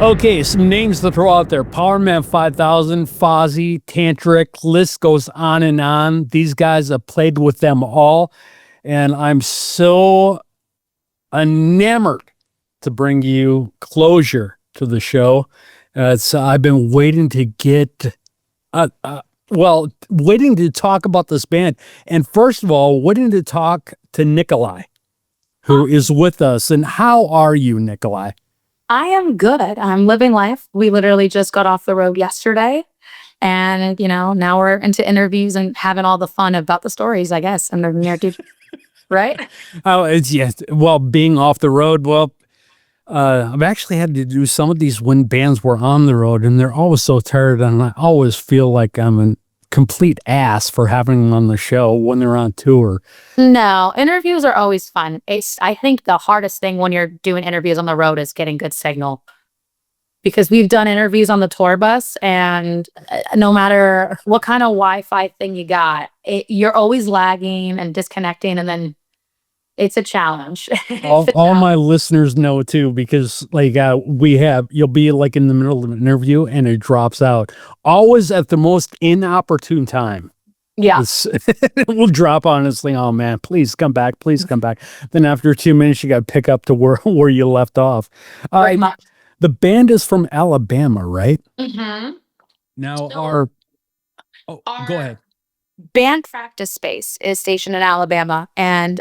Okay, some names to throw out there. Powerman 5000, Fozzy, Tantric, list goes on and on. These guys have played with them all, and I'm so enamored to bring you Clozure to the show. I've been waiting to get, waiting to talk about this band. And first of all, waiting to talk to Nikkolaj, who is with us. And how are you, Nikkolaj? I am good. I'm living life. We literally just got off the road yesterday. And, now we're into interviews and having all the fun about the stories, I guess. And the narrative, right? Oh, it's yes. Well, being off the road. Well, I've actually had to do some of these when bands were on the road, and they're always so tired, and I always feel like I'm a complete ass for having them on the show when they're on tour. No, interviews are always fun. I think the hardest thing when you're doing interviews on the road is getting good signal. Because we've done interviews on the tour bus, and no matter what kind of Wi-Fi thing you got, you're always lagging and disconnecting, and then it's a challenge. All my listeners know too, because you'll be like in the middle of an interview and it drops out always at the most inopportune time. Yeah. It will drop honestly. Oh man, please come back. Please come back. Then after 2 minutes, you got to pick up to where you left off. Pretty much. The band is from Alabama, right? Mm-hmm. Now So go our ahead. band practice space is stationed in Alabama, and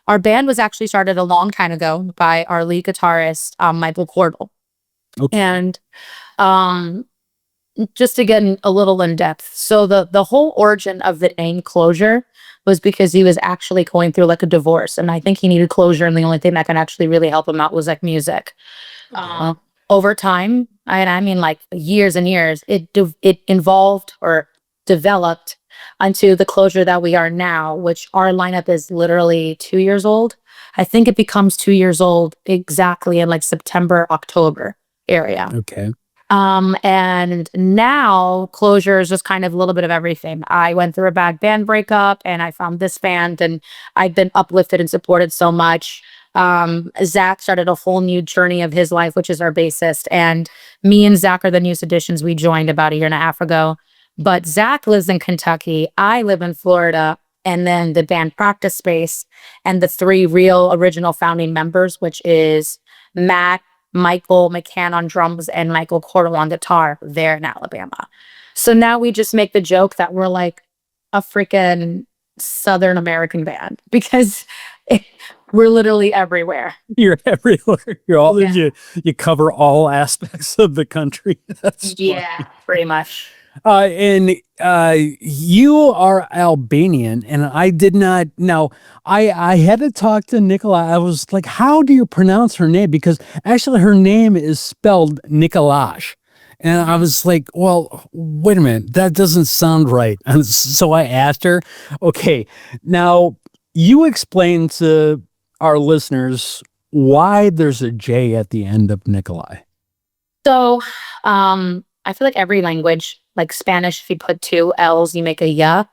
our band was actually started a long time ago by our lead guitarist, Michael Cordell. Okay. And just to get a little in depth, so the whole origin of the name Clozure was because he was actually going through like a divorce, and I think he needed closure, and the only thing that can actually really help him out was like music. Over time, and I mean like years and years, it evolved or developed onto the Clozure that we are now, which our lineup is literally 2 years old. I think it becomes 2 years old exactly in like September, October area. Okay. And now Clozure is just kind of a little bit of everything. I went through a bad band breakup, and I found this band, and I've been uplifted and supported so much. Zach started a whole new journey of his life, which is our bassist, and me and Zach are the newest additions. We joined about 1.5 years ago, but Zach lives in Kentucky. I live in Florida, and then the band practice space and the three real original founding members, which is Matt, Michael McCann on drums, and Michael Cordell on guitar, they're in Alabama. So now we just make the joke that we're like a freaking Southern American band because we're literally everywhere. You're everywhere. Yeah. You cover all aspects of the country. That's Yeah, funny. pretty much. And you are Albanian, and I did not know. I had to talk to Nikkolaj. I was like, how do you pronounce her name? Because actually her name is spelled Nikkolaj. And I was like, well, wait a minute, that doesn't sound right. And so I asked her, okay, now you explain to our listeners why there's a J at the end of Nikkolaj. So, I feel like every language, like Spanish, if you put two L's, you make a ya.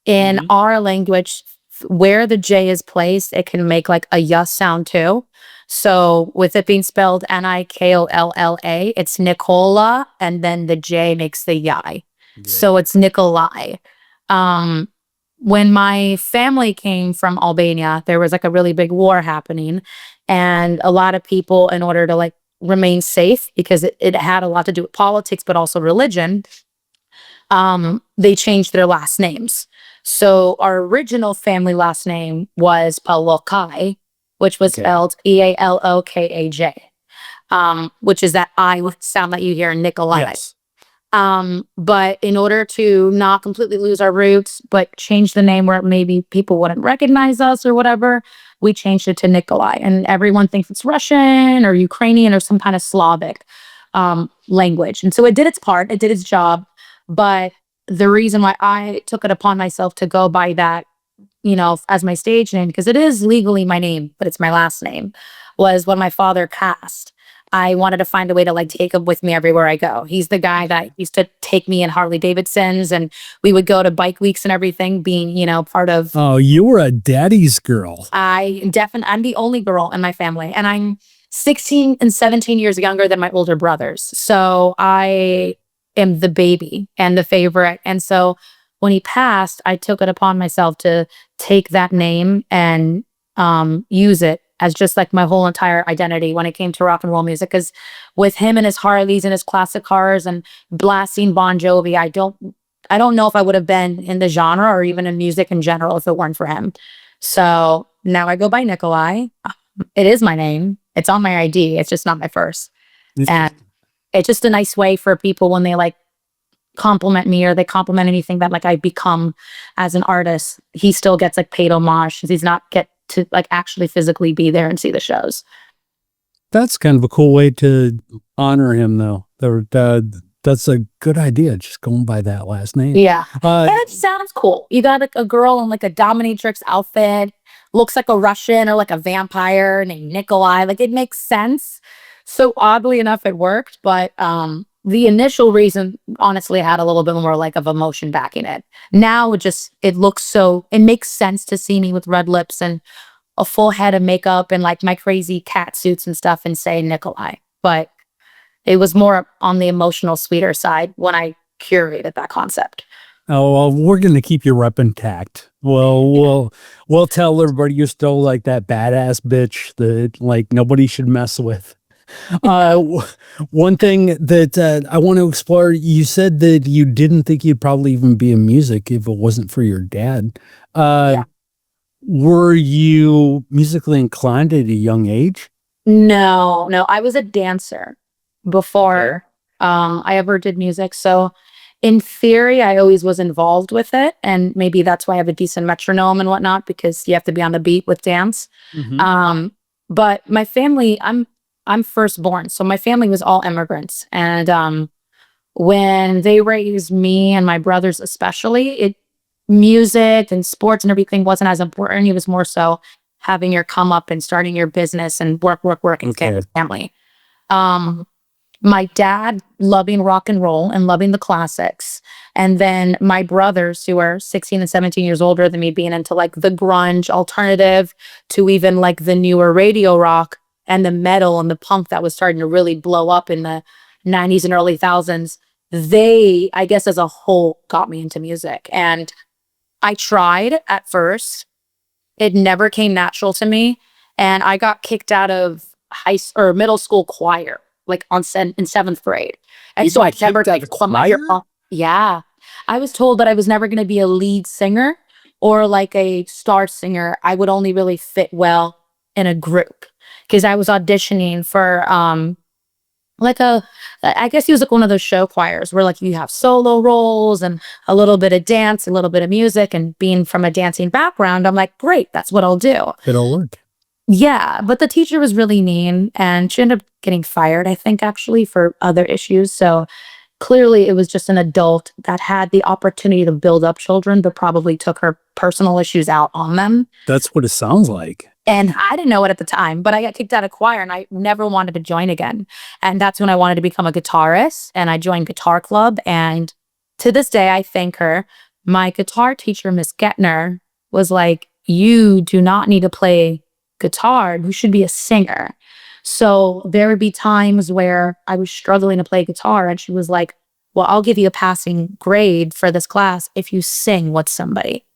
In our language, where the J is placed, it can make like a ya sound too. So with it being spelled Nikkolla, it's Nicola, and then the J makes the yai. So it's Nikkolaj. When my family came from Albania, there was like a really big war happening, and a lot of people, in order to like remain safe, because it had a lot to do with politics, but also religion, they changed their last names. So our original family last name was Palokai, which was spelled Ealokaj, which is that I sound that you hear in Nikkolaj. Yes. But in order to not completely lose our roots, but change the name where maybe people wouldn't recognize us or whatever, we changed it to Nikkolaj. And everyone thinks it's Russian or Ukrainian or some kind of Slavic language. And so it did its part, it did its job. But the reason why I took it upon myself to go by that, as my stage name, because it is legally my name, but it's my last name, was when my father passed. I wanted to find a way to like take him with me everywhere I go. He's the guy that used to take me in Harley Davidsons, and we would go to bike weeks and everything, being, part of. Oh, you were a daddy's girl. I'm the only girl in my family, and I'm 16 and 17 years younger than my older brothers. So I am the baby and the favorite. And so when he passed, I took it upon myself to take that name and use it as just like my whole entire identity when it came to rock and roll music. Because with him and his Harleys and his classic cars and blasting Bon Jovi, I don't know if I would have been in the genre or even in music in general if it weren't for him. So now I go by Nikkolaj. It is my name. It's on my ID. It's just not my first. And it's just a nice way for people when they like compliment me or they compliment anything that like I become as an artist. He still gets like paid homage. He's not get to like actually physically be there and see the shows. That's kind of a cool way to honor him, though. That's a good idea, just going by that last name. Yeah. It sounds cool. You got like a girl in like a dominatrix outfit, looks like a Russian or like a vampire named Nikkolaj. Like it makes sense. So oddly enough, it worked. But the initial reason honestly had a little bit more like of emotion backing it. Now it looks so, it makes sense to see me with red lips and a full head of makeup and like my crazy cat suits and stuff and say Nikkolaj. But it was more on the emotional, sweeter side when I curated that concept. Oh, well, we're going to keep your rep intact. Well, we'll tell everybody you're still like that badass bitch that like nobody should mess with. One thing that I want to explore, you said that you didn't think you'd probably even be in music if it wasn't for your dad. Yeah. Were you musically inclined at a young age? No, I was a dancer before I ever did music. So in theory, I always was involved with it. And maybe that's why I have a decent metronome and whatnot, because you have to be on the beat with dance. But my family, I'm firstborn. So my family was all immigrants. And when they raised me and my brothers especially, music and sports and everything wasn't as important. It was more so having your come up and starting your business and work and stay with family. My dad loving rock and roll and loving the classics. And then my brothers, who are 16 and 17 years older than me, being into like the grunge alternative to even like the newer radio rock and the metal and the punk that was starting to really blow up in the 90s and early thousands. They, I guess as a whole, got me into music. And I tried at first. It never came natural to me. And I got kicked out of middle school choir, like in 7th grade. And so I never like choir. Yeah. I was told that I was never going to be a lead singer or like a star singer. I would only really fit well in a group because I was auditioning for I guess he was like one of those show choirs where like you have solo roles and a little bit of dance, a little bit of music, and being from a dancing background, I'm like, great, that's what I'll do. It'll work. Yeah, but the teacher was really mean and she ended up getting fired, I think, actually, for other issues. So clearly it was just an adult that had the opportunity to build up children, but probably took her personal issues out on them. That's what it sounds like. And I didn't know it at the time, but I got kicked out of choir and I never wanted to join again. And that's when I wanted to become a guitarist and I joined Guitar Club. And to this day, I thank her. My guitar teacher, Miss Gettner, was like, you do not need to play guitar. You should be a singer. So there would be times where I was struggling to play guitar and she was like, well, I'll give you a passing grade for this class if you sing with somebody.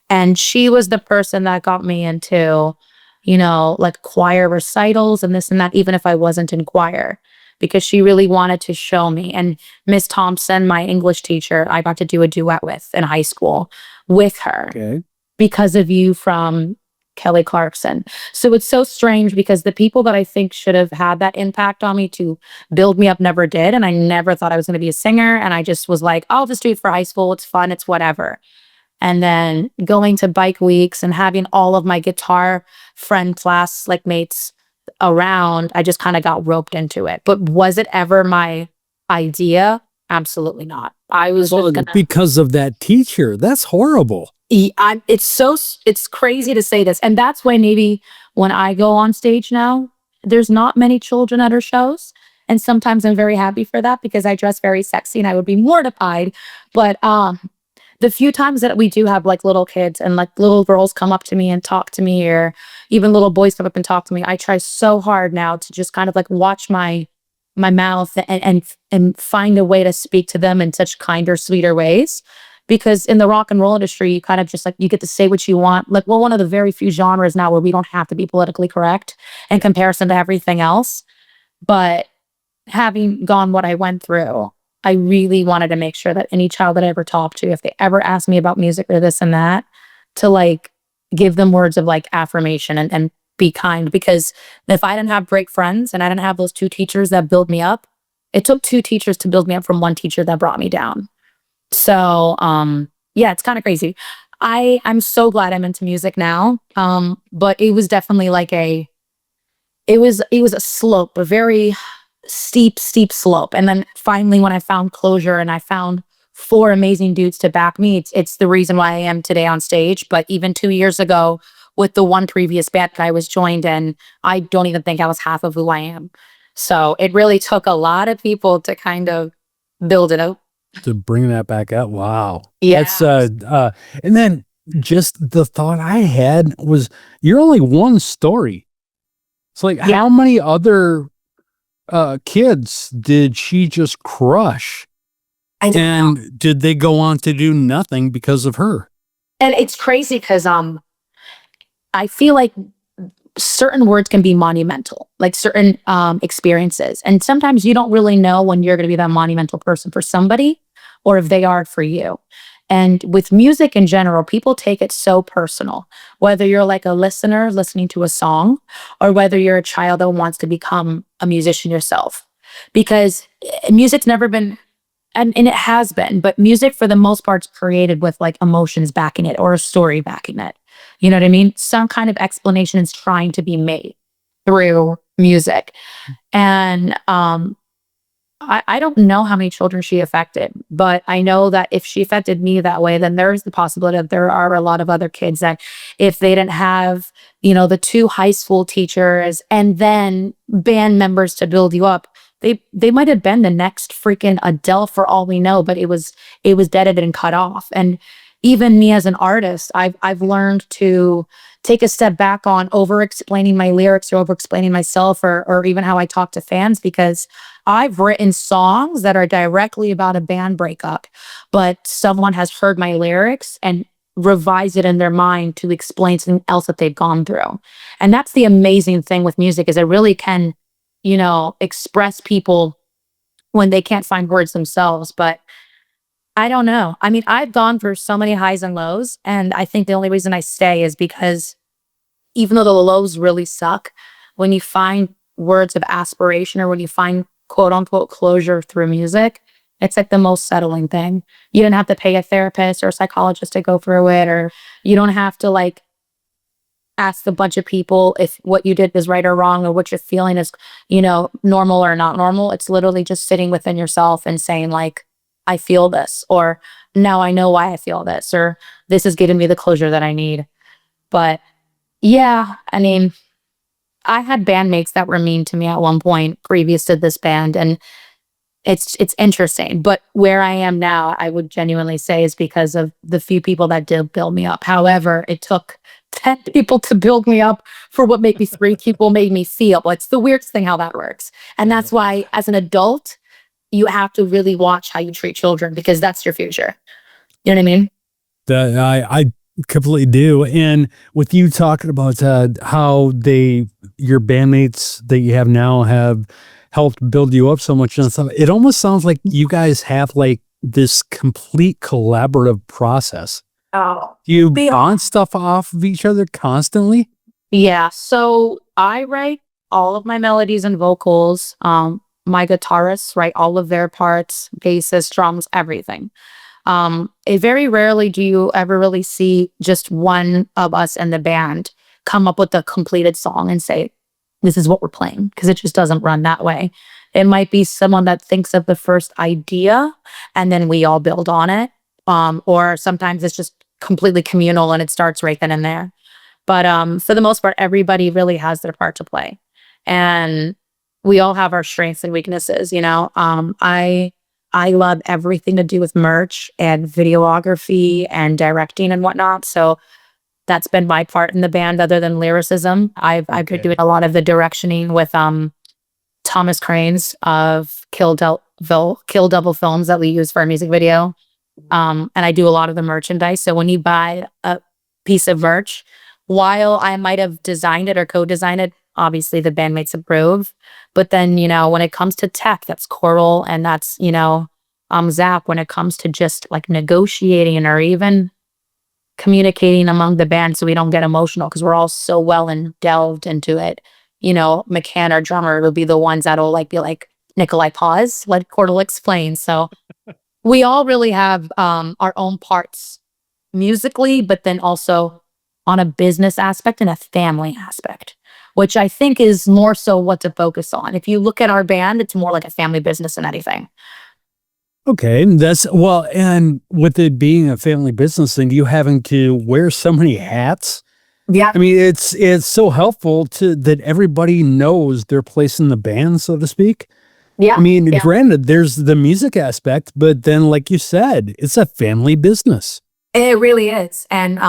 And she was the person that got me into, like choir recitals and this and that, even if I wasn't in choir, because she really wanted to show me. And Miss Thompson, my English teacher, I got to do a duet with in high school with her because of You from Kelly Clarkson. So it's so strange because the people that I think should have had that impact on me to build me up never did. And I never thought I was going to be a singer. And I just was like, I'll just do it for high school. It's fun. It's whatever. And then going to bike weeks and having all of my guitar friend class like mates around, I just kind of got roped into it. But was it ever my idea? Absolutely not. I was because of that teacher. That's horrible. It's crazy to say this. And that's why maybe when I go on stage now, there's not many children at her shows. And sometimes I'm very happy for that because I dress very sexy and I would be mortified. But the few times that we do have like little kids and like little girls come up to me and talk to me, or even little boys come up and talk to me, I try so hard now to just kind of like watch my mouth and find a way to speak to them in such kinder, sweeter ways. Because in the rock and roll industry, you kind of just like you get to say what you want. Like, we're one of the very few genres now where we don't have to be politically correct in comparison to everything else. But having gone what I went through, I really wanted to make sure that any child that I ever talked to, if they ever asked me about music or this and that, to like give them words of like affirmation and be kind. Because if I didn't have great friends and I didn't have those two teachers that build me up, it took two teachers to build me up from one teacher that brought me down. So, yeah, it's kind of crazy. I'm so glad I'm into music now. But it was definitely like it was a slope, a very steep slope. And then finally, when I found closure and I found four amazing dudes to back me, it's the reason why I am today on stage. But even 2 years ago, with the one previous band I was joined in, I don't even think I was half of who I am. So it really took a lot of people to kind of build it up. To bring that back up. Wow. Yeah. That's and then just the thought I had was you're only one story. It's like Yeah. how many other kids did she just crush? I don't know. And did they go on to do nothing because of her? And it's crazy because I feel like certain words can be monumental, like certain experiences. And sometimes you don't really know when you're going to be that monumental person for somebody or if they are for you. And with music in general, people take it so personal, whether you're like a listener listening to a song or whether you're a child that wants to become a musician yourself. Because music's never been, and it has been, but music for the most part is created with like emotions backing it or a story backing it. You know what I mean? Some kind of explanation is trying to be made through music. And I don't know how many children she affected, but I know that if she affected me that way, then there's the possibility that there are a lot of other kids that if they didn't have, the two high school teachers and then band members to build you up, they might have been the next freaking Adele for all we know, but it was deaded and cut off. And even me as an artist, I've learned to take a step back on over explaining my lyrics or over explaining myself or even how I talk to fans, because I've written songs that are directly about a band breakup, but someone has heard my lyrics and revised it in their mind to explain something else that they've gone through. And that's the amazing thing with music, is it really can, express people when they can't find words themselves. But I don't know. I mean, I've gone through so many highs and lows, and I think the only reason I stay is because even though the lows really suck, when you find words of aspiration or when you find quote unquote closure through music, it's like the most settling thing. You don't have to pay a therapist or a psychologist to go through it, or you don't have to like ask a bunch of people if what you did is right or wrong or what you're feeling is, normal or not normal. It's literally just sitting within yourself and saying like, I feel this, or now I know why I feel this, or this is giving me the closure that I need. But yeah, I mean, I had bandmates that were mean to me at one point previous to this band, and it's interesting. But where I am now, I would genuinely say is because of the few people that did build me up. However, it took 10 people to build me up for what maybe 3 people made me feel. It's the weirdest thing how that works. And that's why as an adult, you have to really watch how you treat children, because that's your future. You know what I mean? That I completely do. And with you talking about how your bandmates that you have now have helped build you up so much and stuff, it almost sounds like you guys have like this complete collaborative process. Oh, Do you bounce stuff off of each other constantly? yeah. So I write all of my melodies and vocals. My guitarists write all of their parts, basses, drums, everything. It very rarely do you ever really see just one of us in the band come up with a completed song and say, this is what we're playing, because it just doesn't run that way. It might be someone that thinks of the first idea and then we all build on it. Or sometimes it's just completely communal and it starts right then and there. But for the most part, everybody really has their part to play. And we all have our strengths and weaknesses, you know. I love everything to do with merch and videography and directing and whatnot. So that's been my part in the band other than lyricism. I've been doing Okay. a lot of the directioning with Thomas Cranes of Kill Devil Films that we use for our music video. And I do a lot of the merchandise. So when you buy a piece of merch, while I might have designed it or co-designed it, obviously the bandmates approve. But then, you know, when it comes to tech, that's Coral and that's, you know, Zap. When it comes to just like negotiating or even communicating among the band so we don't get emotional because we're all so well and delved into it. You know, McCann, our drummer, will be the ones that'll like be like, Nikkolaj, pause, let Cordell explain. So we all really have our own parts musically, but then also on a business aspect and a family aspect, which I think is more so what to focus on. If you look at our band, it's more like a family business than anything. Okay, that's well, and with it being a family business and you having to wear so many hats, Yeah. I mean, it's so helpful to that everybody knows their place in the band, so to speak. I Yeah. mean, Yeah. granted, there's the music aspect, but then, like you said, it's a family business. It really is. And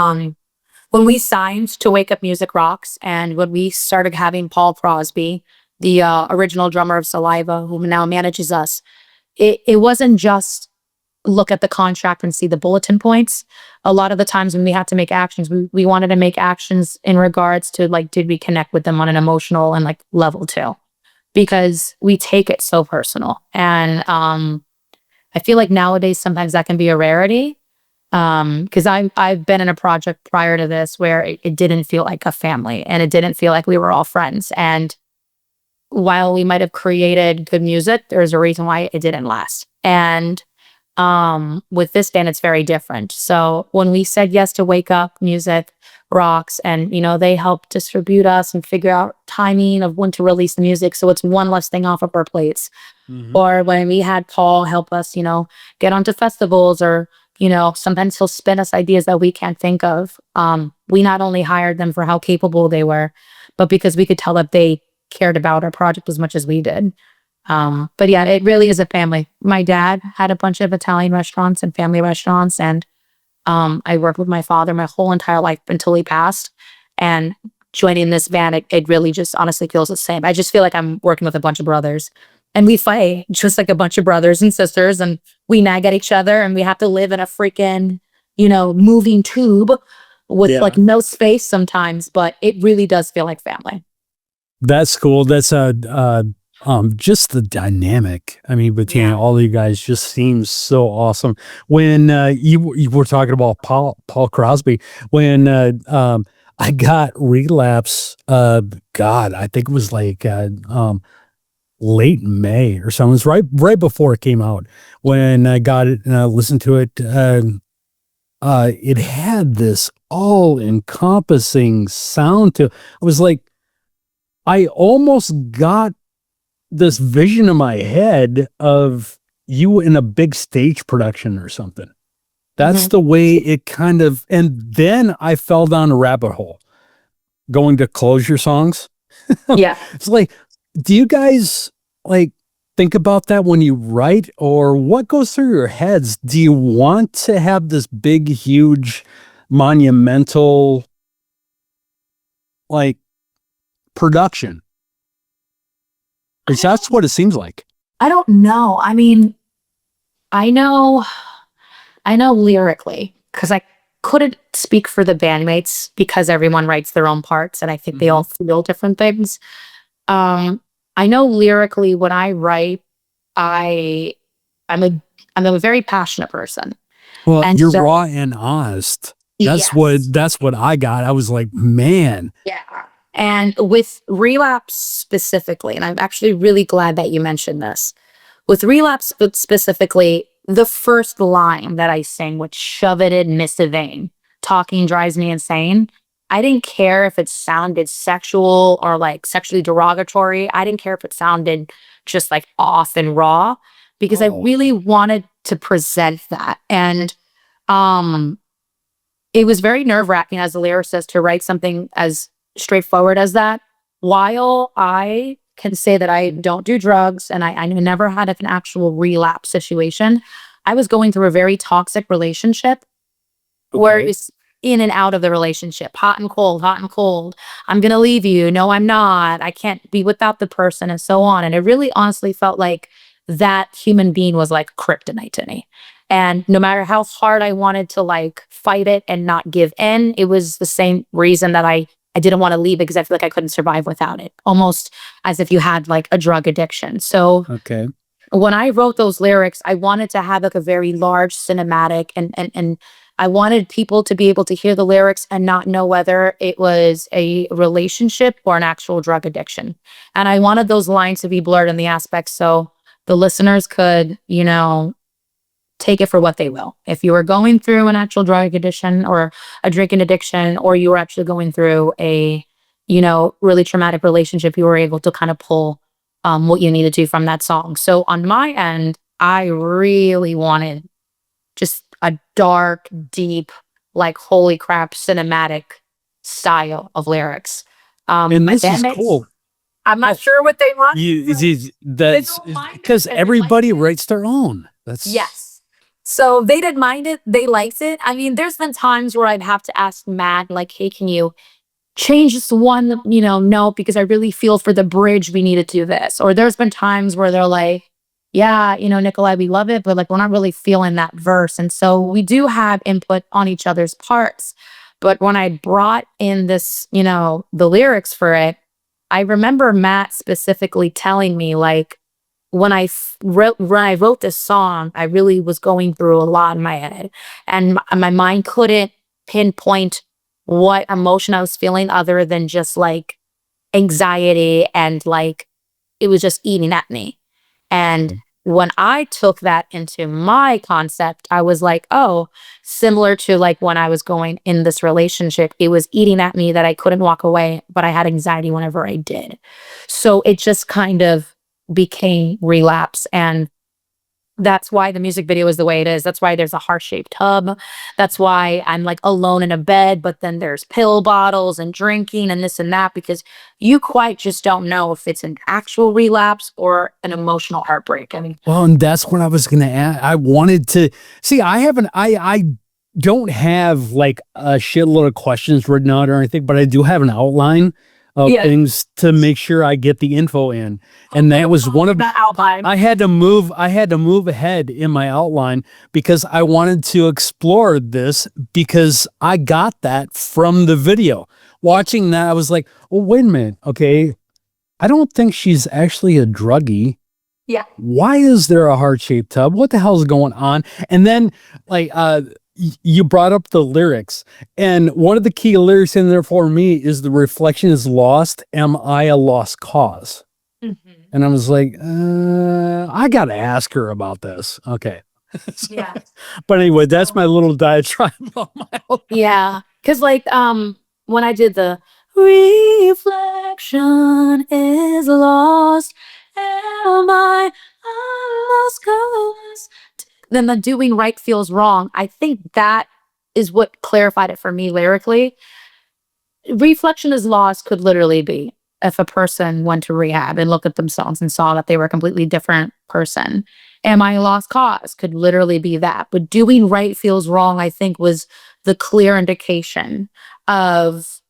when we signed to Wake Up Music Rocks and when we started having Paul Crosby, the original drummer of Saliva, who now manages us, it wasn't just look at the contract and see the bulletin points. A lot of the times when we had to make actions, we wanted to make actions in regards to like, did we connect with them on an emotional and like level too? Because we take it so personal. And I feel like nowadays sometimes that can be a rarity. Because I've been in a project prior to this where it didn't feel like a family and it didn't feel like we were all friends. And while we might have created good music, there's a reason why it didn't last. And with this band, it's very different. So when we said yes to Wake Up Music Rocks, and you know, they helped distribute us and figure out timing of when to release the music, so it's one less thing off of our plates. Mhm. Or when we had Paul help us, you know, get onto festivals, or you know, sometimes he'll spin us ideas that we can't think of. We not only hired them for how capable they were, but because we could tell that they cared about our project as much as we did. But yeah, it really is a family. My dad had a bunch of Italian restaurants and family restaurants, and I worked with my father my whole entire life until he passed. And joining this band, it really just honestly feels the same. I just feel like I'm working with a bunch of brothers, and we fight just like a bunch of brothers and sisters, and we nag at each other, and we have to live in a freaking, you know, moving tube with like Yeah. no space sometimes, but it really does feel like family. That's cool. That's just the dynamic. I mean, between Yeah. all you guys just seems so awesome. When you were talking about Paul Crosby, when I got Relapse, God, I think it was like late May or something. It was right before it came out. When I got it and I listened to it, it had this all encompassing sound to. I was like, I almost got this vision in my head of you in a big stage production or something. That's Hmm. the way it kind of, and then I fell down a rabbit hole going to Clozure songs. Yeah. It's like, do you guys like think about that when you write, or what goes through your heads? Do you want to have this big, huge, monumental like production? I Because that's don't, what it seems like. I don't know. I mean, I know I know lyrically, because I couldn't speak for the bandmates because everyone writes their own parts and I think they Hmm. all feel different things. Um, I know lyrically when I write, I I'm a I'm a very passionate person. Well, And you're so raw and honest. yes. That's what I got. I was like, man. Yeah. And with relapse specifically, and I'm actually really glad that you mentioned this. With relapse specifically, the first line that I sing, which shove it in, miss a vein, talking drives me insane. I didn't care if it sounded sexual or like sexually derogatory. I didn't care if it sounded just like off and raw because I Oh, really wanted to present that. And um it was very nerve-wracking as a lyricist to write something as straightforward as that while I can say that I don't do drugs and I never had an actual relapse situation, I was going through a very toxic relationship where Okay. it's in and out of the relationship, hot and cold, hot and cold. I'm going to leave you. No, I'm not. I can't be without the person and so on. And it really honestly felt like that human being was like kryptonite to me. And no matter how hard I wanted to like fight it and not give in, it was the same reason that I didn't want to leave it because I feel like I couldn't survive without it. Almost as if you had like a drug addiction. So Okay. when I wrote those lyrics, I wanted to have like a very large cinematic and I wanted people to be able to hear the lyrics and not know whether it was a relationship or an actual drug addiction. And I wanted those lines to be blurred in the aspects so the listeners could, take it for what they will. If you were going through an actual drug addiction or a drinking addiction, or you were actually going through a, really traumatic relationship, you were able to kind of pull what you needed to from that song. So on my end, I really wanted just a dark, deep, like holy crap, cinematic style of lyrics. And My this is bandmates, cool. I'm not sure what they want. That's don't mind it because because they everybody like it. writes their own. That's Yes. So they didn't mind it. They liked it. I mean, there's been times where I'd have to ask Matt, like, hey, can you change this one, note because I really feel for the bridge we need to do this. Or there's been times where they're like, yeah, Nikkolaj, we love it, but like we're not really feeling that verse. And so we do have input on each other's parts. But when I brought in this, the lyrics for it, I remember Matt specifically telling me like when I wrote this song, I really was going through a lot in my head, and my mind couldn't pinpoint what emotion I was feeling other than just like anxiety and like it was just eating at me. And when I took that into my concept, I was like, oh, similar to like when I was going in this relationship, it was eating at me that I couldn't walk away, but I had anxiety whenever I did. So it just kind of became relapse. And that's why the music video is the way it is. That's why there's a heart-shaped tub. That's why I'm like alone in a bed, but then there's pill bottles and drinking and this and that, because you quite just don't know if it's an actual relapse or an emotional heartbreak. I mean, well, and that's what I was gonna add. I wanted to see. I don't have like a shitload of questions written out or anything, but I do have an outline of yeah, things to make sure I get the info in. And that was one of that outline. I had to move ahead in my outline because I wanted to explore this because I got that from the video. Watching that, I was like, oh, wait a minute. Okay. I don't think she's actually a druggie. Yeah. Why is there a heart-shaped tub? What the hell is going on? And then like you brought up the lyrics, and one of the key lyrics in there for me is the reflection is lost. Am I a lost cause? Mhm. And I was like, I gotta ask her about this. Okay. Yeah. But anyway, that's my little diatribe about my own. Yeah. Cause like when I did the reflection is lost, am I a lost cause? Then the doing right feels wrong. I think that is what clarified it for me lyrically. Reflection is lost could literally be if a person went to rehab and looked at themselves and saw that they were a completely different person. Am I a lost cause? Could literally be that. But doing right feels wrong, I think, was the clear indication of,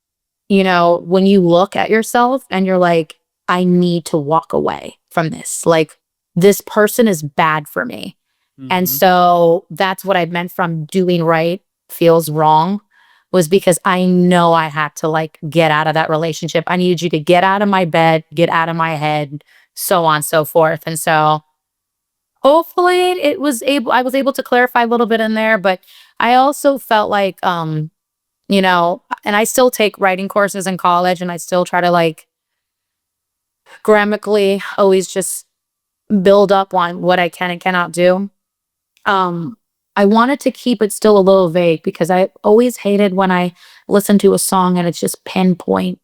when you look at yourself and you're like, I need to walk away from this. Like, this person is bad for me. And Mhm. so that's what I meant from doing right feels wrong, was because I know I had to like get out of that relationship. I needed you to get out of my bed, get out of my head, so on and so forth. And so hopefully I was able to clarify a little bit in there, but I also felt like and I still take writing courses in college and I still try to like grammatically always just build up on what I can and cannot do. Um, I wanted to keep it still a little vague because I always hated when I listen to a song and it's just pinpoint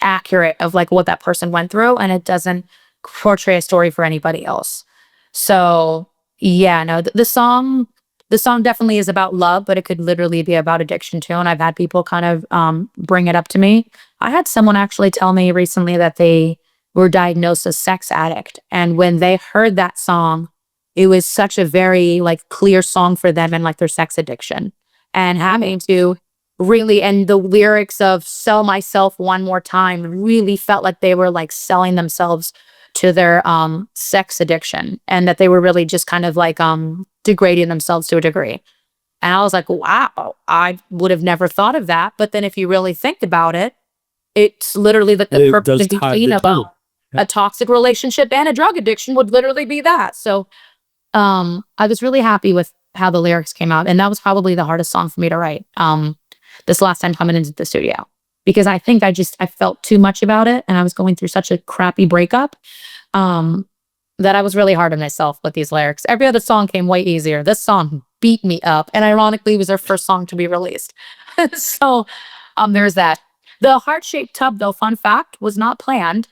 accurate of like what that person went through and it doesn't portray a story for anybody else. So yeah, no, the song definitely is about love, but it could literally be about addiction too. And I've had people kind of bring it up to me. I had someone actually tell me recently that they were diagnosed as sex addict. And when they heard that song, it was such a very like clear song for them and like their sex addiction. And having to really, and the lyrics of sell myself one more time really felt like they were like selling themselves to their sex addiction, and that they were really just kind of like degrading themselves to a degree. And I was like, wow, I would have never thought of that. But then if you really think about it, it's literally the It perfect does thing tie between the two. a toxic relationship and a drug addiction would literally be that. So I was really happy with how the lyrics came out. And that was probably the hardest song for me to write this last time coming into the studio. Because I think I felt too much about it, and I was going through such a crappy breakup that I was really hard on myself with these lyrics. Every other song came way easier. This song beat me up, and ironically, it was our first song to be released. So there's that. The heart-shaped tub, though, fun fact, was not planned.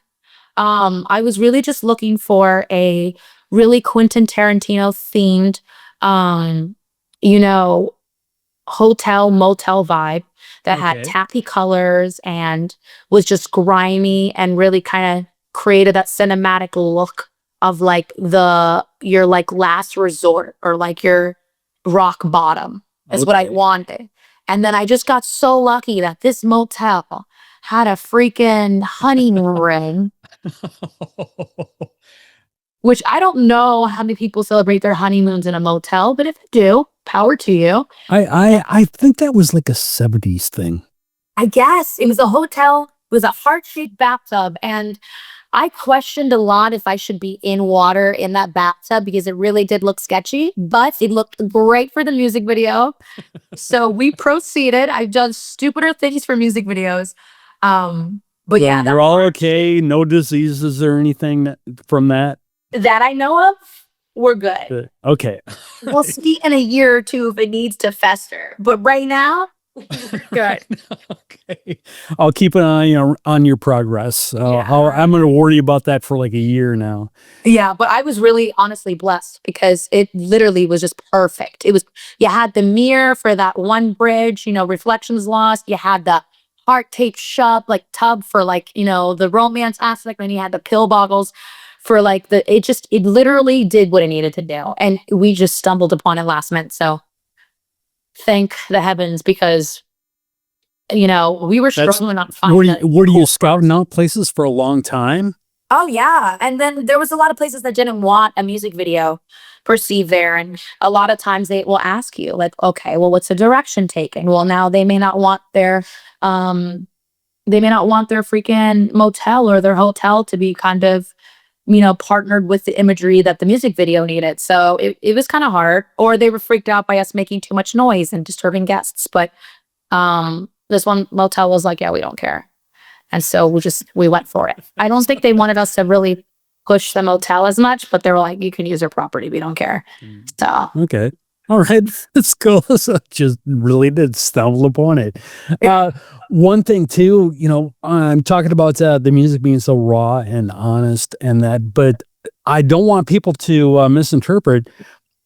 I was really just looking for a really Quentin Tarantino themed, you know, hotel motel vibe that had tacky colors and was just grimy and really kind of created that cinematic look of like your like last resort or like your rock bottom is what I wanted. And then I just got so lucky that this motel had a freaking honeymoon ring, which I don't know how many people celebrate their honeymoons in a motel, but if you do, power to you. I think that was like a 70s thing. I guess it was a hotel, it was a heart-shaped bathtub, and I questioned a lot if I should be in water in that bathtub because it really did look sketchy, but it looked great for the music video. So we proceeded. I've done stupider things for music videos. But yeah, They're all okay. No diseases or anything from that. that I know of, we're good. Okay. We'll see in a year or two if it needs to fester. But right now, we're good. Okay. I'll keep an eye on your progress. I'm going to worry about that for like a year now. Yeah, but I was really honestly blessed because it literally was just perfect. It was, you had the mirror for that one bridge, reflections lost. You had the heart tape shut, like tub for like, the romance aspect. And you had the pill boggles for like it literally did what it needed to do. And we just stumbled upon it last minute. So thank the heavens because, we were struggling on finding. Were you scouting out places for a long time? Oh yeah. And then there was a lot of places that didn't want a music video perceived there. And a lot of times they will ask you like, okay, well, what's the direction taken? Well, now they may not want their freaking motel or their hotel to be kind of, partnered with the imagery that the music video needed. So it was kind of hard, or they were freaked out by us making too much noise and disturbing guests. But this one motel was like, yeah, we don't care. And so we went for it. I don't think they wanted us to really push the motel as much, but they were like, you can use your property. We don't care. So. Okay. All right. Let's go. So just really did stumble upon it. One thing too, I'm talking about the music being so raw and honest and that, but I don't want people to misinterpret.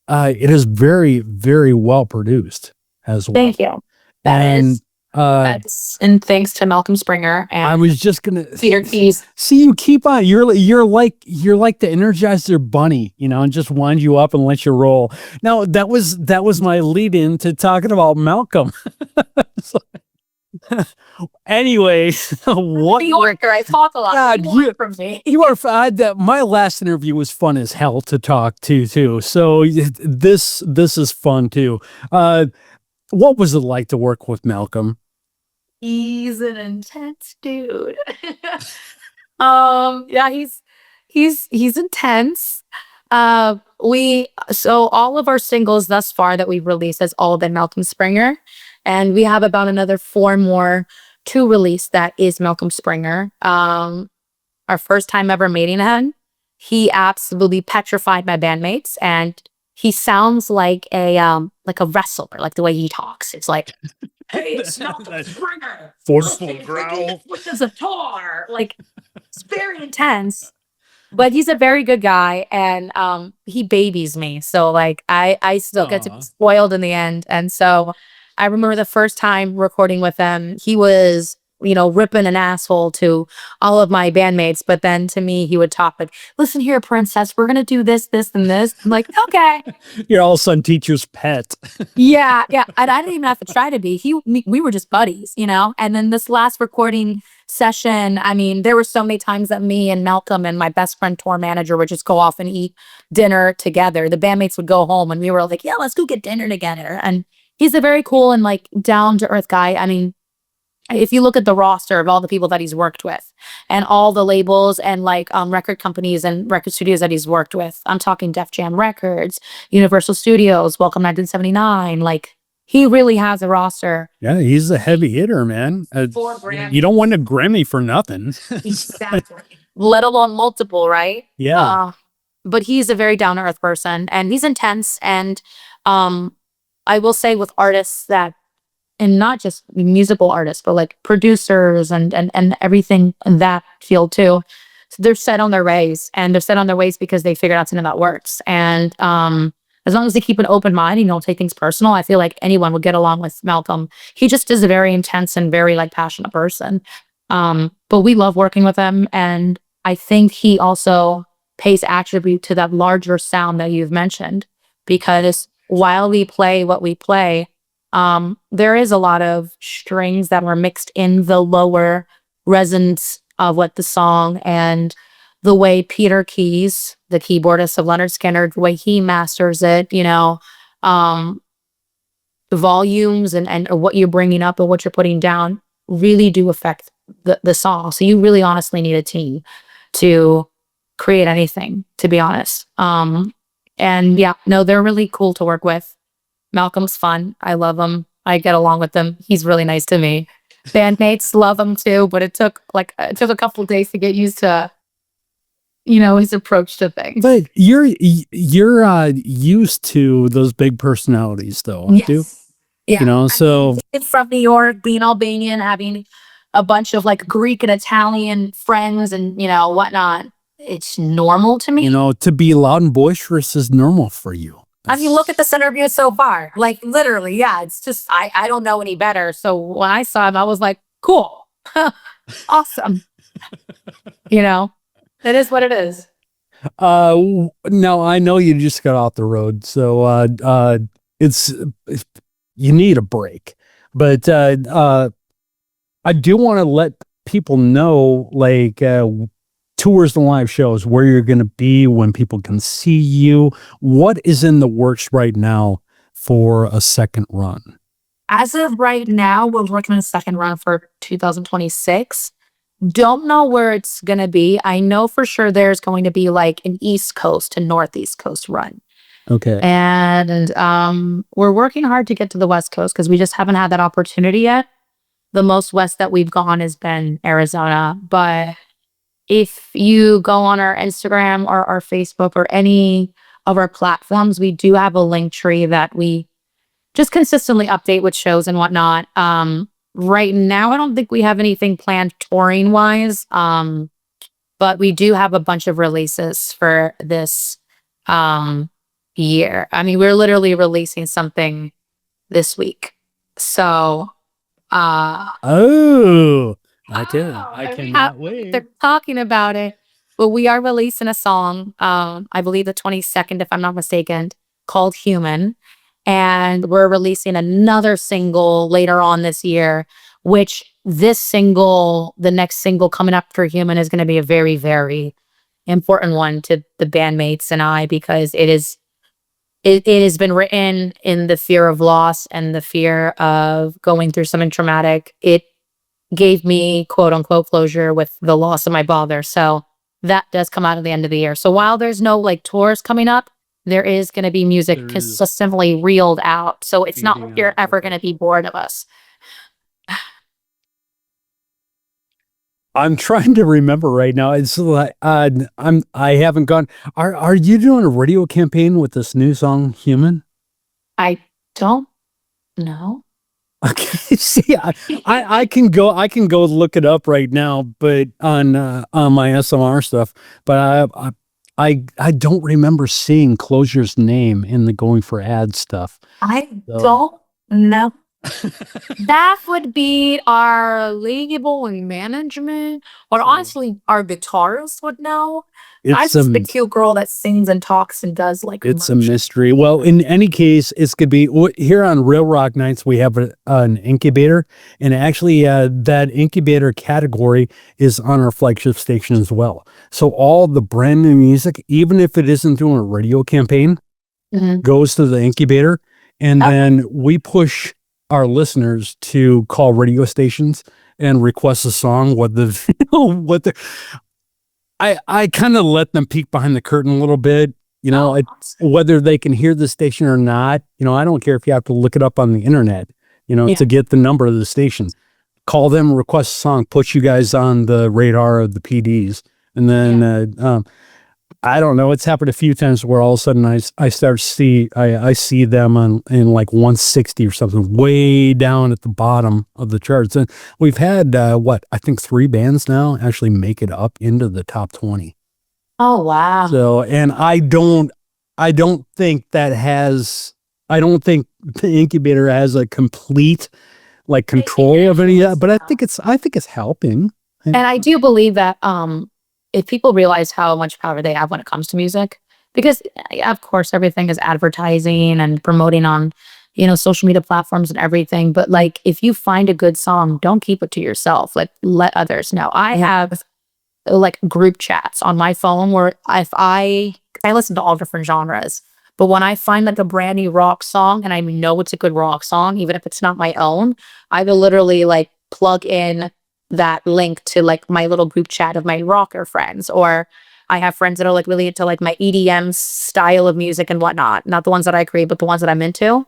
It is very, very well produced as well. Thank you. And thanks to Malcolm Springer. And I was just gonna Peter Keys. See, you keep on. You're like the Energizer Bunny, and just wind you up and let you roll. Now that was my lead in to talking about Malcolm. Anyway, what New Yorker? I talk a lot. God, from me. You are. My last interview was fun as hell to talk to too. So this is fun too. What was it like to work with Malcolm? He's an intense dude. Yeah, he's intense. So all of our singles thus far that we've released has all been Malcolm Springer, and we have about another 4 more to release that is Malcolm Springer. Our first time ever meeting him, he absolutely petrified my bandmates, and he sounds like a wrestler, like the way he talks. It's like, hey, it's Malcolm Springer. Forceful growl. With his guitar. Like, it's very intense. But he's a very good guy, and he babies me. So, like, I still get to be spoiled in the end. And so I remember the first time recording with him, he was ripping an asshole to all of my bandmates. But then to me, he would talk like, listen here, princess, we're going to do this, this, and this. I'm like, okay. You're all of a sudden teacher's pet. Yeah, yeah. And I didn't even have to try to be. We were just buddies, And then this last recording session, I mean, there were so many times that me and Malcolm and my best friend tour manager would just go off and eat dinner together. The bandmates would go home and we were like, yeah, let's go get dinner together. And he's a very cool and like down to earth guy. I mean, if you look at the roster of all the people that he's worked with and all the labels and like record companies and record studios that he's worked with, I'm talking Def Jam Records, Universal Studios, Welcome 1979. Like he really has a roster. Yeah, he's a heavy hitter, man. You don't win a Grammy for nothing. Exactly. Let alone multiple, right? Yeah. But he's a very down to earth person and he's intense. And I will say with artists that, and not just musical artists, but like producers and everything in that field too. So they're set on their ways, and they're set on their ways because they figured out something that works. And as long as they keep an open mind and don't take things personal, I feel like anyone would get along with Malcolm. He just is a very intense and very like passionate person. But we love working with him, and I think he also pays attribute to that larger sound that you've mentioned, because while we play what we play, there is a lot of strings that were mixed in the lower resonance of what the song, and the way Peter Keys, the keyboardist of Leonard Skinner, the way he masters it, the volumes and what you're bringing up and what you're putting down really do affect the song. So you really honestly need a team to create anything, to be honest. And yeah, no, they're really cool to work with. Malcolm's fun. I love him. I get along with him. He's really nice to me. Bandmates love him too, but it took a couple of days to get used to, his approach to things. But you're used to those big personalities, though, yes. too. Yeah. So it's from New York, being Albanian, having a bunch of like Greek and Italian friends and whatnot. It's normal to me. To be loud and boisterous is normal for you. I mean, look at this interview so far. Like, literally, yeah. It's just, I don't know any better. So when I saw him, I was like, cool. Awesome. It is what it is. Now, I know you just got off the road, so you need a break. But I do want to let people know, like, tours and live shows, where you're going to be, when people can see you. What is in the works right now for a second run? As of right now, we're working on a second run for 2026. Don't know where it's going to be. I know for sure there's going to be like an East Coast to Northeast Coast run. Okay. And we're working hard to get to the West Coast because we just haven't had that opportunity yet. The most west that we've gone has been Arizona, but if you go on our Instagram or our Facebook or any of our platforms, we do have a link tree that we just consistently update with shows and whatnot. Right now, I don't think we have anything planned touring wise, but we do have a bunch of releases for this year. I mean, we're literally releasing something this week. So, I cannot wait. They're talking about it, but we are releasing a song, I believe the 22nd, if I'm not mistaken, called Human. And we're releasing another single later on this year, which the next single coming up for Human is going to be a very, very important one to the bandmates and I, because it has been written in the fear of loss and the fear of going through something traumatic. It gave me quote unquote closure with the loss of my father. So that does come out at the end of the year. So while there's no like tours coming up, there is going to be music consistently reeled out. So it's not like you're ever going to be bored of us. I'm trying to remember right now. It's like I haven't gone. Are you doing a radio campaign with this new song, Human? I don't know. Okay, see, I can go look it up right now, but on my SMR stuff. But I don't remember seeing Clozure's name in the going for ad stuff. Don't know. That would be our label and management, or So honestly, our guitarist would know. I'm it's just the a cute girl that sings and talks and does like it's a merch. mystery. Well, in any case, it's could be here on Real Rock Nights. We have an incubator, and actually, that incubator category is on our flagship station as well. So all the brand new music, even if it isn't doing a radio campaign, Mhm. goes to the incubator, and Oh, then we push our listeners to call radio stations and request a song. What the what the I kind of let them peek behind the curtain a little bit. oh, Whether they can hear the station or not. I don't care if you have to look it up on the internet. yeah, To get the number of the station. Call them, request a song, put you guys on the radar of the PDs, and then yeah. I don't know. It's happened a few times where all of a sudden I start I see them in like 160 or something, way down at the bottom of the charts. And we've had what I think 3 bands now actually make it up into the top 20. Oh, wow. So, and I don't think I don't think the incubator has a complete like Big control of any of that, influence, but yeah. I think it's helping. And I do believe that if people realize how much power they have when it comes to music, because of course everything is advertising and promoting on, social media platforms and everything. But like if you find a good song, don't keep it to yourself. Like let others know. I have like group chats on my phone where if I listen to all different genres, but when I find like a brand new rock song and I know it's a good rock song, even if it's not my own, I will literally like plug in that link to like my little group chat of my rocker friends. Or I have friends that are like really into like my EDM style of music and whatnot, not the ones that I create, but the ones that I'm into.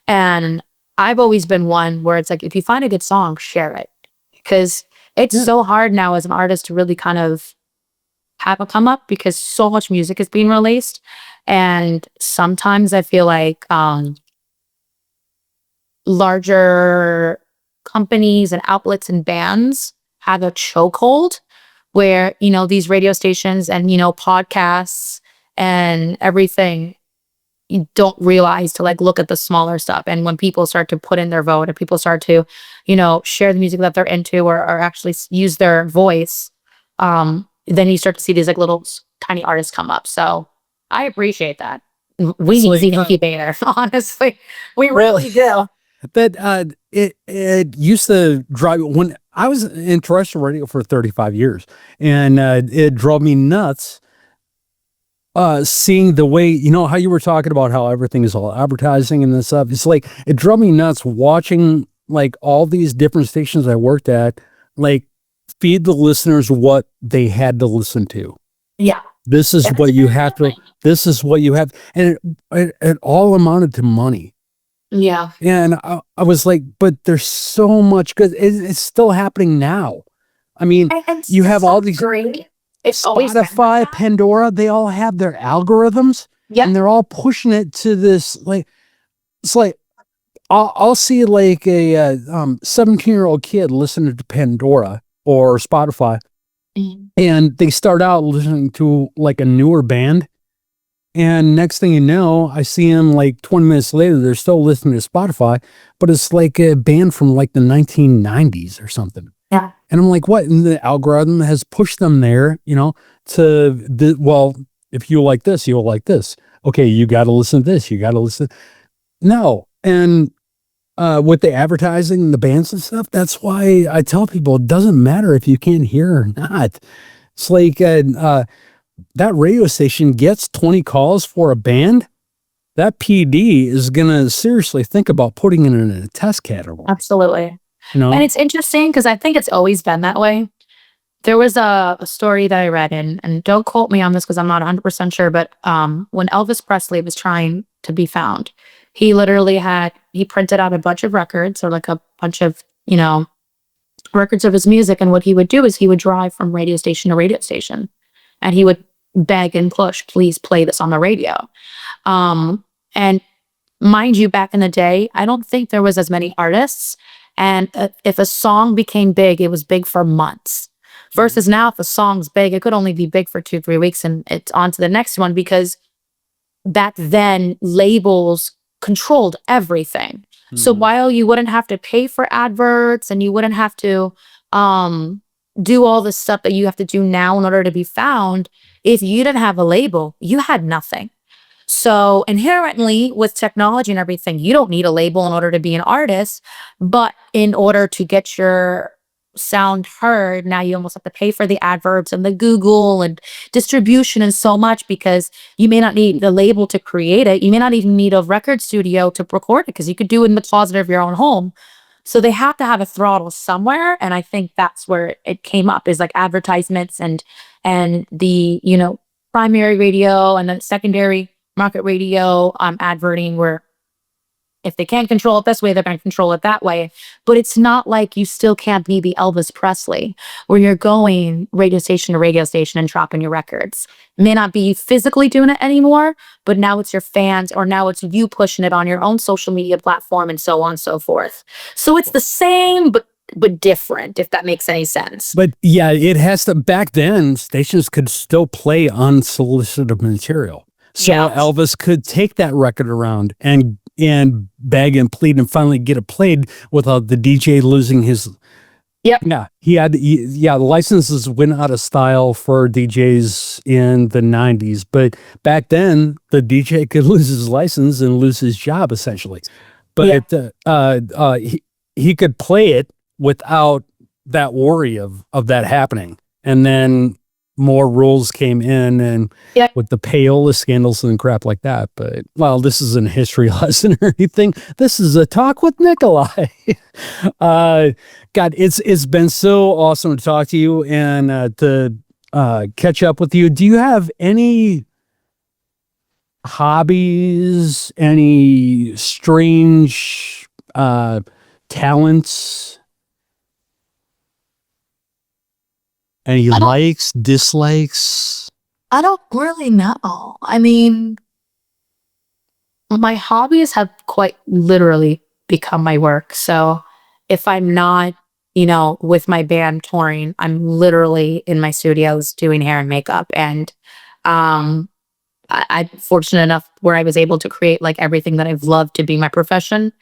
And I've always been one where it's like if you find a good song, share it, because it's Yeah. so hard now as an artist to really kind of have a come up because so much music is being released. And sometimes I feel like larger companies and outlets and bands have a chokehold where, these radio stations and, podcasts and everything, you don't realize to like look at the smaller stuff. And when people start to put in their vote and people start to, share the music that they're into, or actually use their voice, then you start to see these like little tiny artists come up. So I appreciate that. We It's need like the incubator, honestly. We really do. that it used to drive when I was in terrestrial radio for 35 years, and it drove me nuts seeing the way, how you were talking about how everything is all advertising and this stuff. It's like it drove me nuts watching like all these different stations I worked at like feed the listeners what they had to listen to. Yeah. This is It's what you very have to, annoying. this is what you have, and it all amounted to money. Yeah. And I was like, but there's so much good. It's still happening now. I mean, And you have it's all not these great. It's always been like Spotify, that. Pandora, they all have their algorithms Yep. and they're all pushing it to this. Like, it's like, I'll see like a 17-year-old kid listening to Pandora or Spotify, Mhm. and they start out listening to like a newer band. And next thing you know, I see them like 20 minutes later, they're still listening to Spotify, but it's like a band from like the 1990s or something. Yeah. And I'm like, what? And the algorithm has pushed them there, well, if you like this, you'll like this. Okay, you got to listen to this. You got to listen. No. And with the advertising and the bands and stuff, that's why I tell people it doesn't matter if you can't hear or not. It's like that radio station gets 20 calls for a band. That PD is going to seriously think about putting it in a test category, Absolutely. you And know? it's interesting because I think it's always been that way. There was a story that I read, and don't quote me on this because I'm not 100% sure, but when Elvis Presley was trying to be found, he printed out a bunch of records, or like a bunch of, records of his music. And what he would do is he would drive from radio station to radio station and he would beg and push, please play this on the radio. And mind you, back in the day, I don't think there was as many artists. And if a song became big, it was big for months. Versus now, if a song's big, it could only be big for 2, 3 weeks and it's on to the next one, because back then labels controlled everything. So Mhm. while you wouldn't have to pay for adverts and you wouldn't have to um do all the stuff that you have to do now in order to be found, if you didn't have a label, you had nothing. So inherently with technology and everything, you don't need a label in order to be an artist, but in order to get your sound heard, now you almost have to pay for the adverbs and the Google and distribution and so much because you may not need the label to create it. You may not even need a record studio to record it because you could do it in the closet of your own home. So they have to have a throttle somewhere. And I think that's where it came up is like advertisements and the, primary radio and then secondary market radio adverting where if they can't control it this way, they're going to control it that way. But it's not like you still can't be the Elvis Presley where you're going radio station to radio station and dropping your records. It may not be physically doing it anymore, but now it's your fans or now it's you pushing it on your own social media platform and so on and so forth. So it's the same, but different, if that makes any sense. But yeah, it has to. Back then, stations could still play unsolicited material. So Yeah. Elvis could take that record around and beg and plead and finally get it played without the DJ losing his. Yep. Yeah, the licenses went out of style for DJs in the 90s, but back then the DJ could lose his license and lose his job essentially. Yeah. But he could play it without that worry of that happening. And then more rules came in and Yep. with the payola scandals and crap like that. But well, this isn't a history lesson or anything. This is a talk with Nikkolaj. God, it's been so awesome to talk to you and to catch up with you. Do you have any hobbies, any strange talents? Any I don't likes, dislikes? I don't really know. I mean, my hobbies have quite literally become my work. So if I'm not, with my band touring, I'm literally in my studios doing hair and makeup. And um I'm fortunate enough where I was able to create like everything that I've loved to be my profession.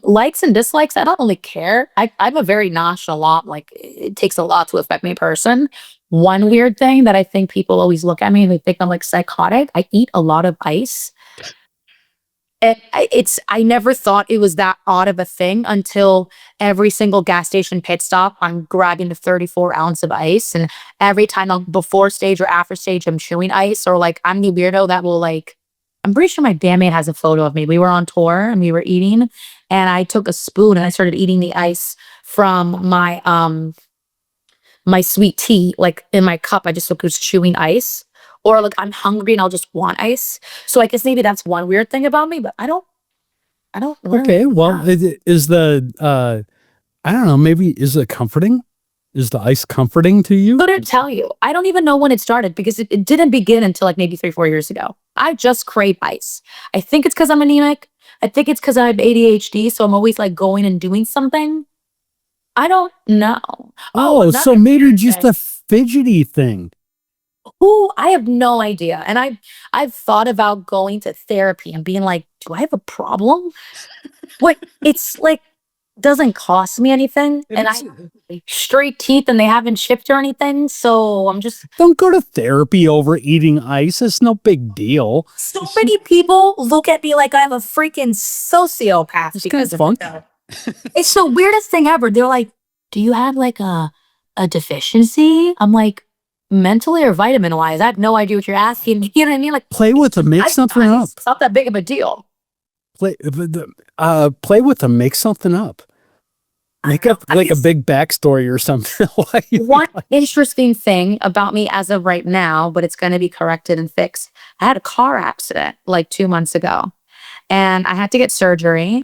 Likes and dislikes, I don't really care. I'm a very nonchalant, like it takes a lot to affect me person. One weird thing that I think people always look at me and they think I'm like psychotic. I eat a lot of ice. And I never thought it was that odd of a thing until every single gas station pit stop, I'm grabbing the 34-ounce of ice. And every time I'm before stage or after stage, I'm chewing ice or like I'm the weirdo that will like, I'm pretty sure my bandmate has a photo of me. We were on tour and we were eating and I took a spoon and I started eating the ice from my sweet tea, like in my cup. I just was chewing ice. Or like I'm hungry and I'll just want ice. So I guess maybe that's one weird thing about me, but I don't really Okay, well, know. is the I don't know, maybe is it comforting? Is the ice comforting to you? Couldn't tell you. I don't even know when it started because it didn't begin until like maybe 3, 4 years ago. I just crave ice. I think it's because I'm anemic. I think it's because I have ADHD, so I'm always like going and doing something. I don't know. Oh, Oh, so another maybe weird just thing. a fidgety thing. Ooh, I have no idea. And I've thought about going to therapy and being like, do I have a problem? What it's like doesn't cost me anything. If And I it's have like, straight teeth and they haven't chipped or anything. So I'm just don't go to therapy over eating ice. It's no big deal. so many people look at me like I'm a freaking sociopath It's kind because of of it fun. though. It's the weirdest thing ever. They're like, do you have like a deficiency? I'm like, mentally or vitamin wise? I have no idea what you're asking. You know what I mean? Like Play with them, make I something up. it's not that big of a deal. Play with them, make something up. Make up I like a guess big backstory or something. Why you one interesting thing about me as of right now, but it's going to be corrected and fixed. I had a car accident like 2 months ago, and I had to get surgery.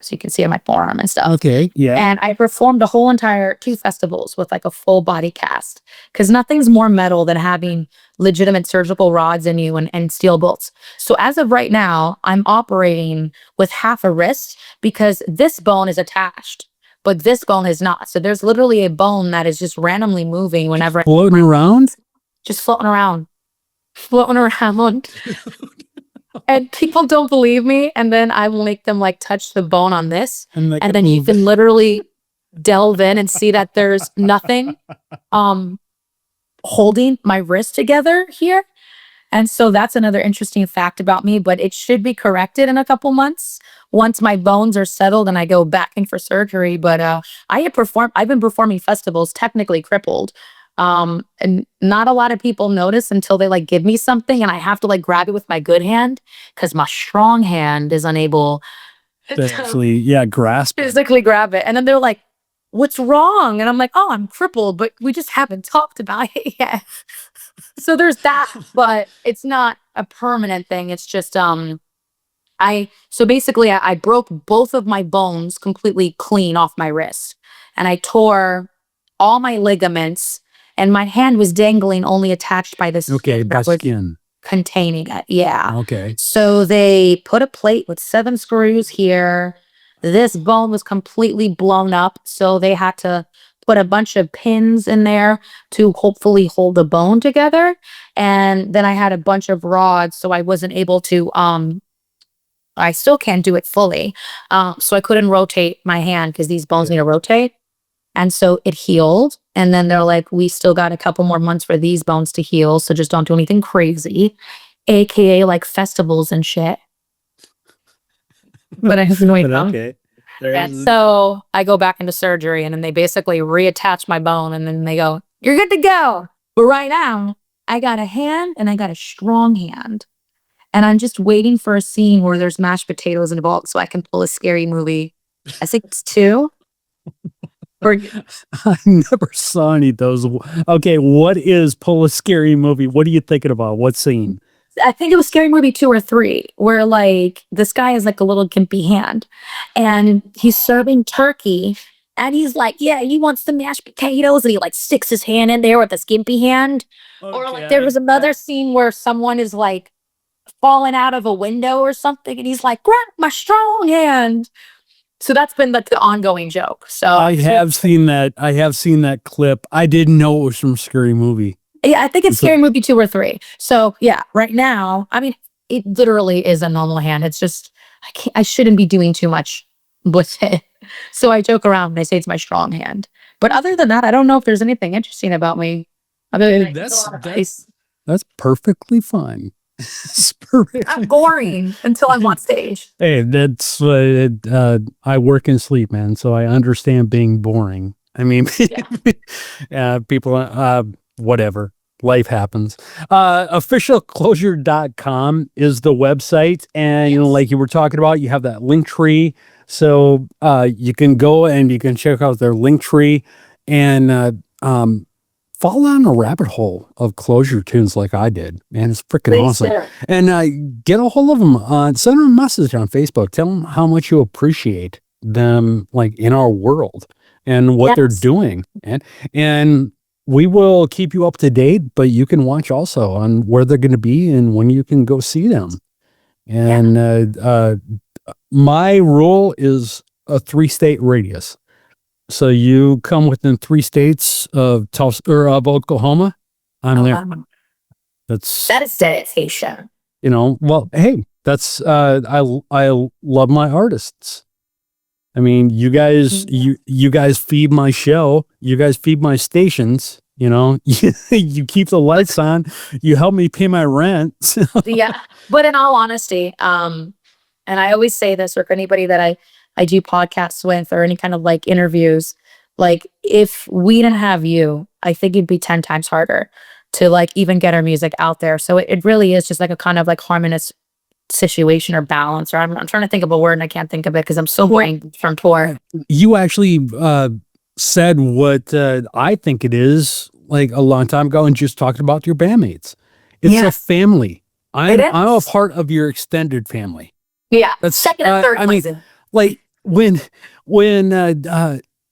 So you can see on my forearm and stuff. Okay, yeah. And I performed a whole entire 2 festivals with like a full body cast because nothing's more metal than having legitimate surgical rods in you and steel bolts. So as of right now, I'm operating with half a wrist because this bone is attached, but this bone is not. So there's literally a bone that is just randomly moving whenever Floating around? just floating around, floating around. And people don't believe me. And then I will make them like touch the bone on this. And And then you can literally delve in and see that there's nothing holding my wrist together here. And so that's another interesting fact about me, but it should be corrected in a couple months once my bones are settled and I go back in for surgery. But I've been performing festivals, technically crippled. And not a lot of people notice until they like give me something and I have to like grab it with my good hand because my strong hand is unable to to actually, grasp it. physically grab it. And then they're like, what's wrong? And I'm like, oh, I'm crippled, but we just haven't talked about it yet. So there's that, but it's not a permanent thing. It's just so basically I broke both of my bones completely clean off my wrist. And I tore all my ligaments and my hand was dangling only attached by this Okay, by skin. Containing it. Yeah. Okay. So they put a plate with 7 screws here. This bone was completely blown up. So they had to put a bunch of pins in there to hopefully hold the bone together. And then I had a bunch of rods. So I wasn't able to, I still can't do it fully. So I couldn't rotate my hand because these bones need to rotate. And so it healed. And then they're like, we still got a couple more months for these bones to heal. So just don't do anything crazy, AKA like festivals and shit. But I have no idea. Okay. And so I go back into surgery and then they basically reattach my bone and then they go, you're good to go. But right now I got a hand and I got a strong hand. And I'm just waiting for a scene where there's mashed potatoes involved so I can pull a scary movie. I think it's 2. I never saw any of those. Okay, what is pull a scary movie? What are you thinking about? What scene? I think it was Scary Movie 2 or 3, where like this guy is like a little gimpy hand and he's serving turkey and he's like, yeah, he wants the mashed potatoes and he like sticks his hand in there with this gimpy hand. Okay. Or like there was another scene where someone is like falling out of a window or something and he's like, grab my strong hand. So that's been the ongoing joke. So I have seen that. I have seen that clip. I didn't know it was from Scary Movie. Yeah, I think it's Scary Movie 2 or 3. So yeah, right now, I mean, it literally is a normal hand. It's just, I shouldn't be doing too much with it. So I joke around and I say it's my strong hand. But other than that, I don't know if there's anything interesting about me. Other than that's perfectly fine. I'm boring until I'm on stage. Hey, that's I work and sleep, man. So I understand being boring. I mean, people, whatever. Life happens. Officialclozure.com is the website. And like you were talking about, you have that link tree. So you can go and you can check out their link tree and fall down a rabbit hole of Clozure tunes like I did. Man, it's freaking awesome. Sir. And get a hold of them. Send them a message on Facebook. Tell them how much you appreciate them like in our world and what they're doing. And we will keep you up to date, but you can watch also on where they're going to be and when you can go see them. And my rule is a 3-state radius. So you come within 3 states of Tulsa or of Oklahoma, I'm there. That is dedication. Well, hey, that's I love my artists. I mean, you guys, you guys feed my show. You guys feed my stations. You keep the lights on. You help me pay my rent. Yeah, but in all honesty, and I always say this for anybody that I do podcasts with or any kind of like interviews, like if we didn't have you, I think it'd be 10 times harder to like even get our music out there. So it really is just like a kind of like harmonious situation or balance, or I'm trying to think of a word and I can't think of it because I'm so boring from tour. You actually said what I think it is like a long time ago and just talked about your bandmates. It's a family. I'm a part of your extended family. Yeah, that's second and third. I mean, like when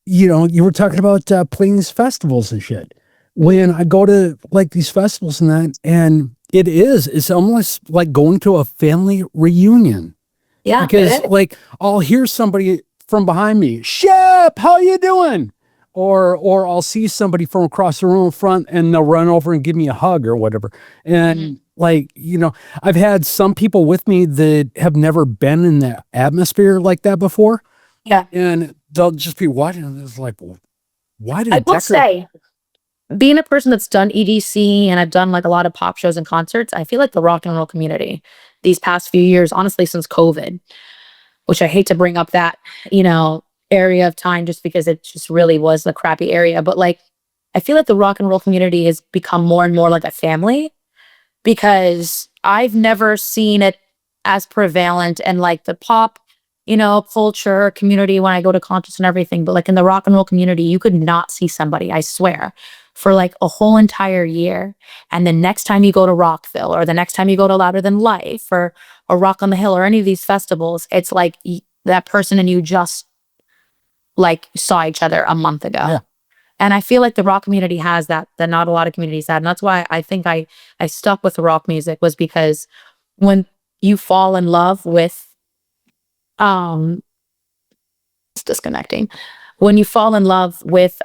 you were talking about playing these festivals and shit. When I go to like these festivals and that, and it's almost like going to a family reunion. Yeah, because like I'll hear somebody from behind me, Shep, how you doing? Or I'll see somebody from across the room in front and they'll run over and give me a hug or whatever. And like, I've had some people with me that have never been in that atmosphere like that before, Yeah. and they'll just be watching and it's like, well, why I did will Decker? say, being a person that's done EDC and I've done like a lot of pop shows and concerts, I feel like the rock and roll community these past few years, honestly, since COVID, which I hate to bring up that, area of time just because it just really was a crappy area. But like, I feel like the rock and roll community has become more and more like a family because I've never seen it as prevalent in like the pop, culture community when I go to concerts and everything. But like in the rock and roll community, you could not see somebody, I swear, for like a whole entire year. And the next time you go to Rockville or the next time you go to Louder Than Life or Rock on the Hill or any of these festivals, it's like that person and you just like saw each other a month ago. Yeah. And I feel like the rock community has that not a lot of communities had. And that's why I think I stuck with the rock music was because when you fall in love with, it's disconnecting. When you fall in love with,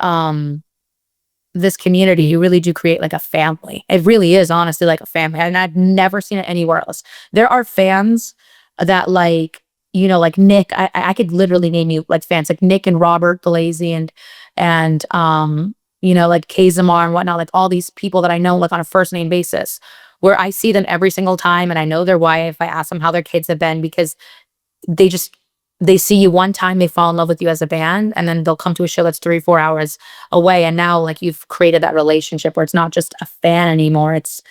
this community, you really do create like a family. It really is honestly like a family. And I've never seen it anywhere else. There are fans that like, like Nick, I could literally name you like fans like Nick and Robert Blasey and like Kazamar and whatnot, like all these people that I know like on a first name basis where I see them every single time and I know their wife. I ask them how their kids have been because they just they see you one time, they fall in love with you as a band, and then they'll come to a show that's 3-4 hours away. And now like you've created that relationship where it's not just a fan anymore. It's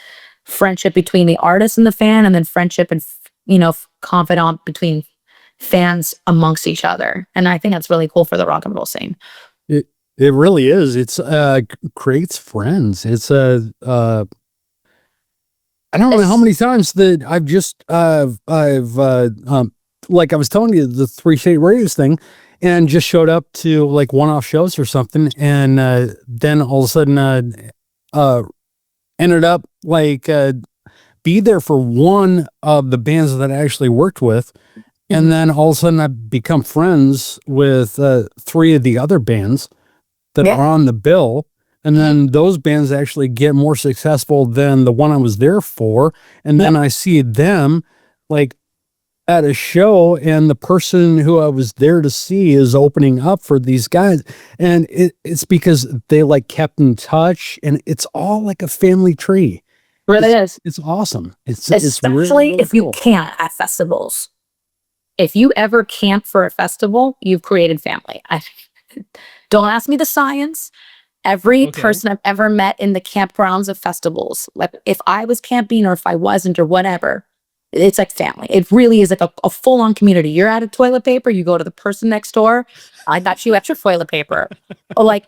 friendship between the artist and the fan, and then friendship and confidant between fans amongst each other. And I think that's really cool for the rock and roll scene. It really is. It's creates friends. It's I don't know how many times that I've just I've like I was telling you the Three State Radios thing, and just showed up to like one-off shows or something, and then all of a sudden ended up like be there for one of the bands that I actually worked with, and then all of a sudden I become friends with three of the other bands that are on the bill. And then those bands actually get more successful than the one I was there for. And then I see them like at a show, and the person who I was there to see is opening up for these guys. And it's because they like kept in touch, and it's all like a family tree. Really is. It's awesome. It's Especially really, really if you cool. can't at festivals. If you ever camp for a festival, you've created family. Don't ask me the science. Every person I've ever met in the campgrounds of festivals, like if I was camping or if I wasn't or whatever, it's like family. It really is like a full-on community. You're out of toilet paper, you go to the person next door. I got you extra toilet paper. Or like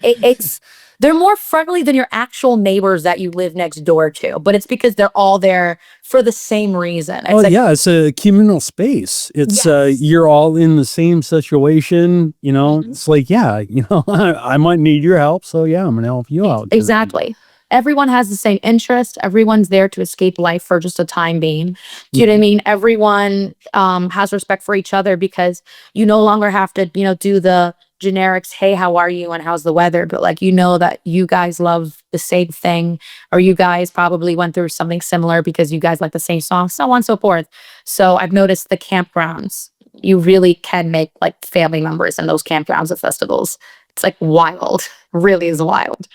they're more friendly than your actual neighbors that you live next door to, but it's because they're all there for the same reason. It's It's a communal space. It's Yes. you're all in the same situation, It's like, I might need your help, so yeah, I'm gonna help you out. Exactly. Everyone has the same interest. Everyone's there to escape life for just a time being. Do you know what I mean? Everyone has respect for each other because you no longer have to, do the generics, hey, how are you and how's the weather? But like, that you guys love the same thing, or you guys probably went through something similar because you guys like the same song, so on and so forth. So I've noticed the campgrounds, you really can make like family members in those campgrounds at festivals. It's like wild. Really is wild.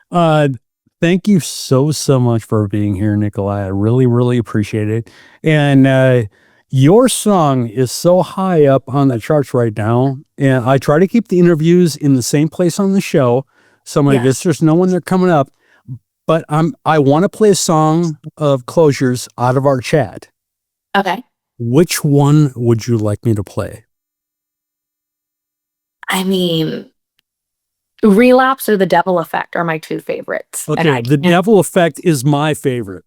Thank you so much for being here, Nikkolaj. I really, really appreciate it. And your song is so high up on the charts right now. And I try to keep the interviews in the same place on the show, so my visitors know when they're coming up. But I want to play a song of Clozure's out of our chat. Okay. Which one would you like me to play? I mean, Relapse or The Devil Effect are my two favorites. Okay, The Devil Effect is my favorite.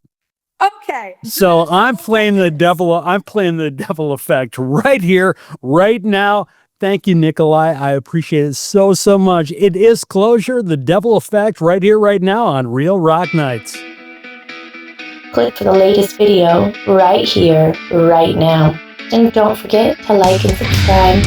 Okay. So I'm playing the devil effect right here, right now. Thank you, Nikkolaj. I appreciate it so much. It is Clozure, The Devil Effect, right here, right now on Real Rock Nights. Click for the latest video right here, right now. And don't forget to like and subscribe.